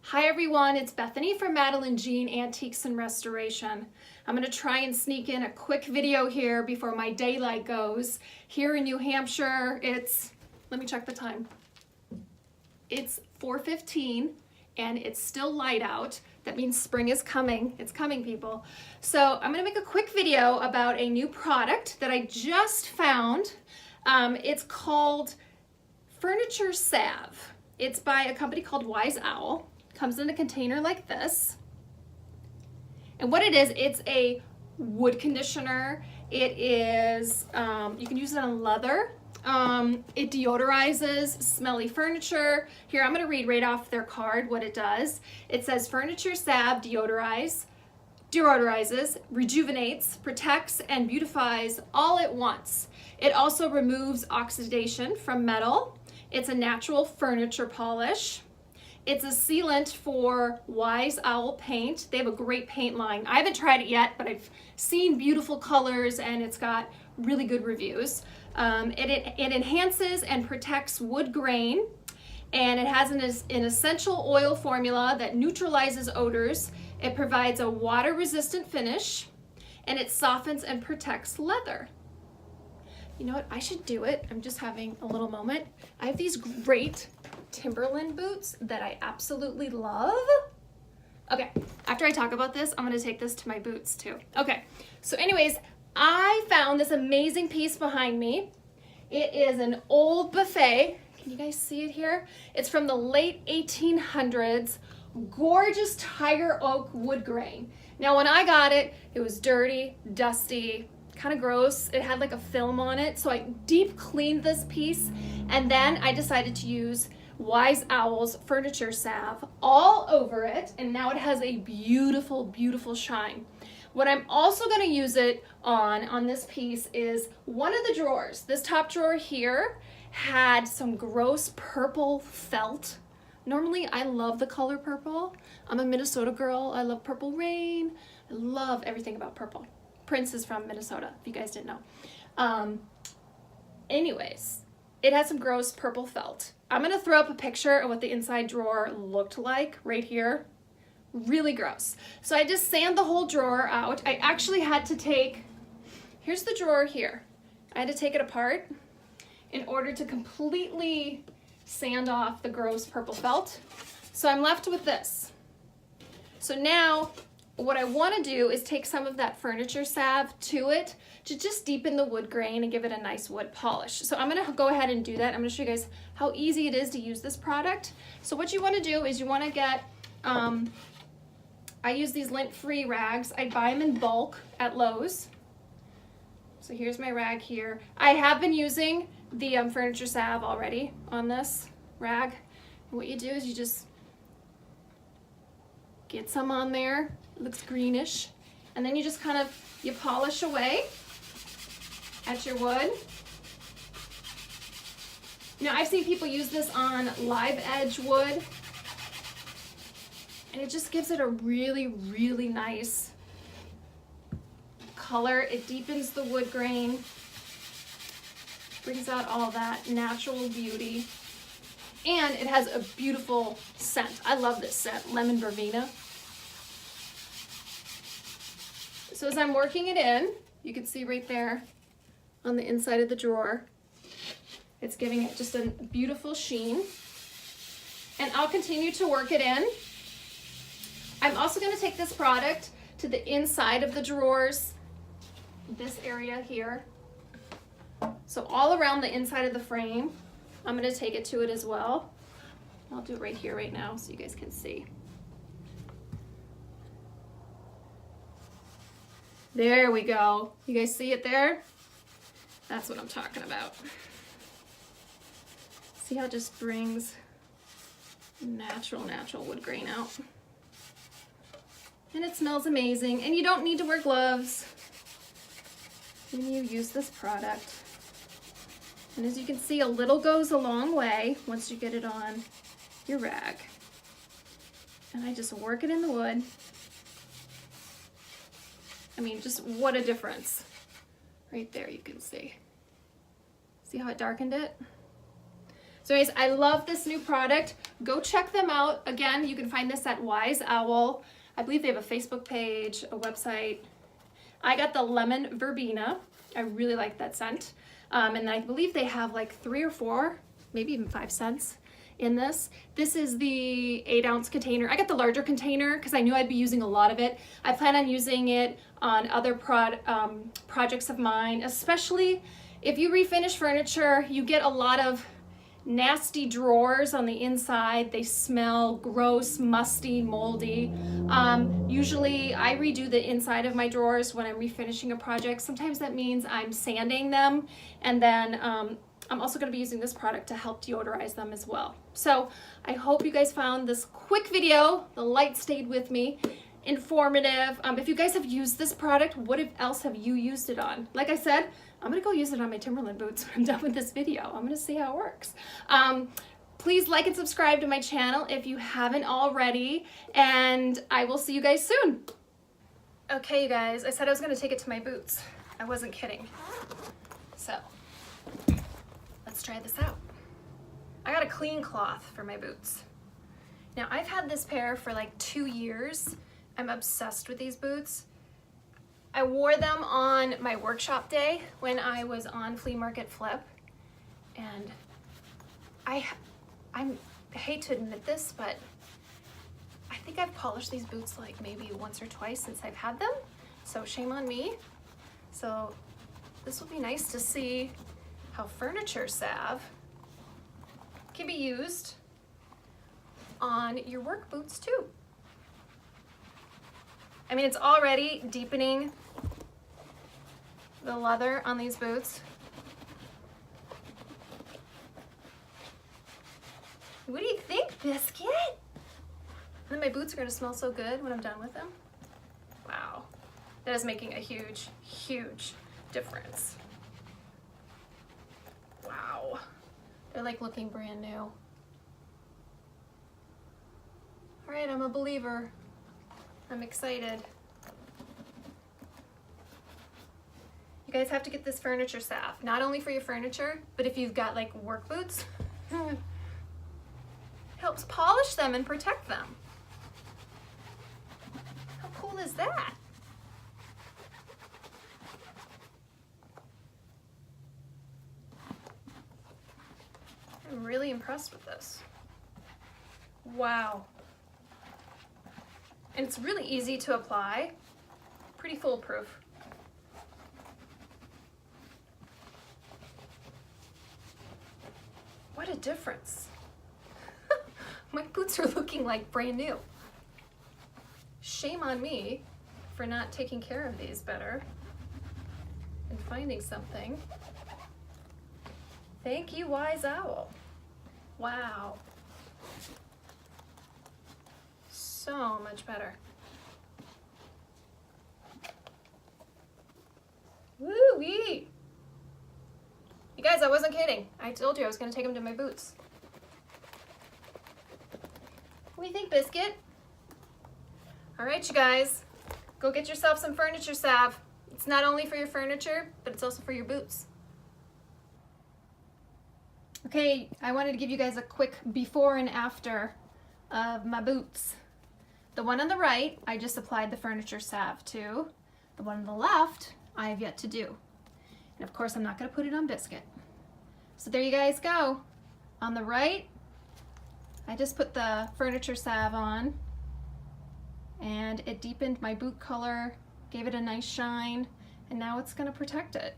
Hi everyone, it's Bethany from Madeline Jean Antiques Restoration. I'm going to try and sneak in a quick video here before my daylight goes. Here in New Hampshire, let me check the time. It's 4:15 and it's still light out. That means spring is coming. It's coming, people. So I'm going to make a quick video about a new product that I just found. It's called Furniture Salve. It's by a company called Wise Owl. Comes in a container like this. And what it is, it's a wood conditioner. It is, you can use it on leather. It deodorizes smelly furniture. Here, I'm gonna read right off their card what it does. It says Furniture Salve deodorizes, rejuvenates, protects, and beautifies all at once. It also removes oxidation from metal. It's a natural furniture polish. It's a sealant for Wise Owl paint. They have a great paint line. I haven't tried it yet, but I've seen beautiful colors and it's got really good reviews. It enhances and protects wood grain, and it has an essential oil formula that neutralizes odors. It provides a water-resistant finish, and it softens and protects leather. You know what? I should do it. I'm just having a little moment. I have these great Timberland boots that I absolutely love. Okay, after I talk about this, I'm gonna take this to my boots too. Okay, so anyways, I found this amazing piece behind me. It is an old buffet. Can you guys see it here? It's from the late 1800s. Gorgeous tiger oak wood grain. Now when I got it, it was dirty, dusty, kind of gross. It had like a film on it. So I deep cleaned this piece, and then I decided to use Wise Owl's Furniture Salve all over it, and now it has a beautiful, beautiful shine. What I'm also going to use it on this piece is one of the drawers. This top drawer here had some gross purple felt. Normally I love the color purple. I'm a Minnesota girl. I love Purple Rain. I love everything about purple. Prince is from Minnesota, if you guys didn't know. Anyways, it has some gross purple felt. I'm gonna throw up a picture of what the inside drawer looked like right here. Really gross. So I just sand the whole drawer out. I actually had to take, here's the drawer here. I had to take it apart in order to completely sand off the gross purple felt. So I'm left with this. So now what I want to do is take some of that Furniture Salve to it to just deepen the wood grain and give it a nice wood polish. So I'm going to go ahead and do that. I'm going to show you guys how easy it is to use this product. So what you want to do is you want to get, I use these lint-free rags. I buy them in bulk at Lowe's. So here's my rag here. I have been using the Furniture Salve already on this rag. And what you do is you just get some on there. It looks greenish. And then you just kind of, you polish away at your wood. Now I've seen people use this on live edge wood, and it just gives it a really, really nice color. It deepens the wood grain, brings out all that natural beauty, and it has a beautiful scent. I love this scent, lemon verbena. So as I'm working it in, you can see right there on the inside of the drawer, it's giving it just a beautiful sheen. And I'll continue to work it in. I'm also going to take this product to the inside of the drawers, this area here. So all around the inside of the frame, I'm going to take it to it as well. I'll do it right here right now so you guys can see. There we go. You guys see it there? That's what I'm talking about. See how it just brings natural wood grain out. And it smells amazing. And you don't need to wear gloves when you use this product. And as you can see, a little goes a long way once you get it on your rag. And I just work it in the wood. I mean, just what a difference. Right there you can see. See how it darkened it? So anyways, I love this new product. go check them out. Again, you can find this at Wise Owl. I believe they have a Facebook page, a website. I got the lemon verbena. I really like that scent. And I believe they have like 3 or 4, maybe even 5 scents in this. This is the 8-ounce container. I got the larger container because I knew I'd be using a lot of it. I plan on using it on other projects of mine, especially if you refinish furniture. You get a lot of nasty drawers on the inside. They smell gross, musty, moldy. Usually I redo the inside of my drawers when I'm refinishing a project. Sometimes that means I'm sanding them, and then I'm also going to be using this product to help deodorize them as well. So I hope you guys found this quick video, the light stayed with me, informative. If you guys have used this product, what else have you used it on? Like I said, I'm gonna go use it on my Timberland boots when I'm done with this video. I'm gonna see how it works. Please like and subscribe to my channel if you haven't already, and I will see you guys soon. Okay, you guys, I said I was gonna take it to my boots. I wasn't kidding. So, let's try this out. I got a clean cloth for my boots. Now, I've had this pair for like 2 years. I'm obsessed with these boots. I wore them on my workshop day when I was on Flea Market Flip, and I hate to admit this, but I think I've polished these boots like maybe once or twice since I've had them, so shame on me. So this will be nice to see how furniture salve can be used on your work boots too. I mean, it's already deepening the leather on these boots. What do you think, Biscuit? And then my boots are gonna smell so good when I'm done with them. Wow, that is making a huge, huge difference. Wow, they're like looking brand new. All right, I'm a believer. I'm excited. You guys have to get this furniture salve, not only for your furniture, but if you've got like work boots, it helps polish them and protect them. How cool is that? I'm really impressed with this. Wow. And it's really easy to apply, pretty foolproof. What a difference. My boots are looking like brand new. Shame on me for not taking care of these better and finding something. Thank you, Wise Owl. Wow. So much better. Woo-wee! You guys, I wasn't kidding. I told you I was going to take them to my boots. What do you think, Biscuit? All right, you guys. Go get yourself some furniture salve. It's not only for your furniture, but it's also for your boots. Okay, I wanted to give you guys a quick before and after of my boots. The one on the right, I just applied the furniture salve to. The one on the left, I have yet to do. And of course, I'm not going to put it on Biscuit. So there you guys go. On the right, I just put the furniture salve on, and it deepened my boot color, gave it a nice shine, and now it's going to protect it.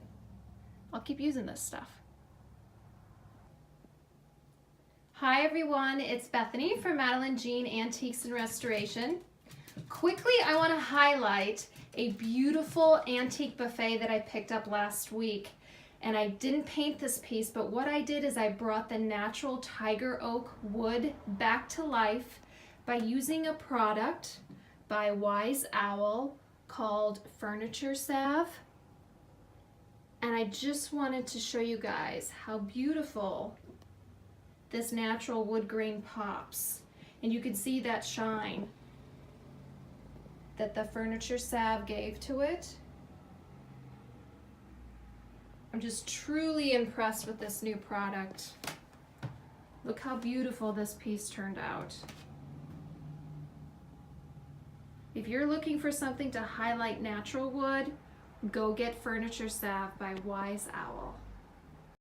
I'll keep using this stuff. Hi everyone, it's Bethany from Madeline Jean Antiques Restoration. Quickly, I want to highlight a beautiful antique buffet that I picked up last week. And I didn't paint this piece, but what I did is I brought the natural tiger oak wood back to life by using a product by Wise Owl called Furniture Salve. And I just wanted to show you guys how beautiful this natural wood grain pops. And you can see that shine that the Furniture Salve gave to it. I'm just truly impressed with this new product. Look how beautiful this piece turned out. If you're looking for something to highlight natural wood, go get Furniture Salve by Wise Owl.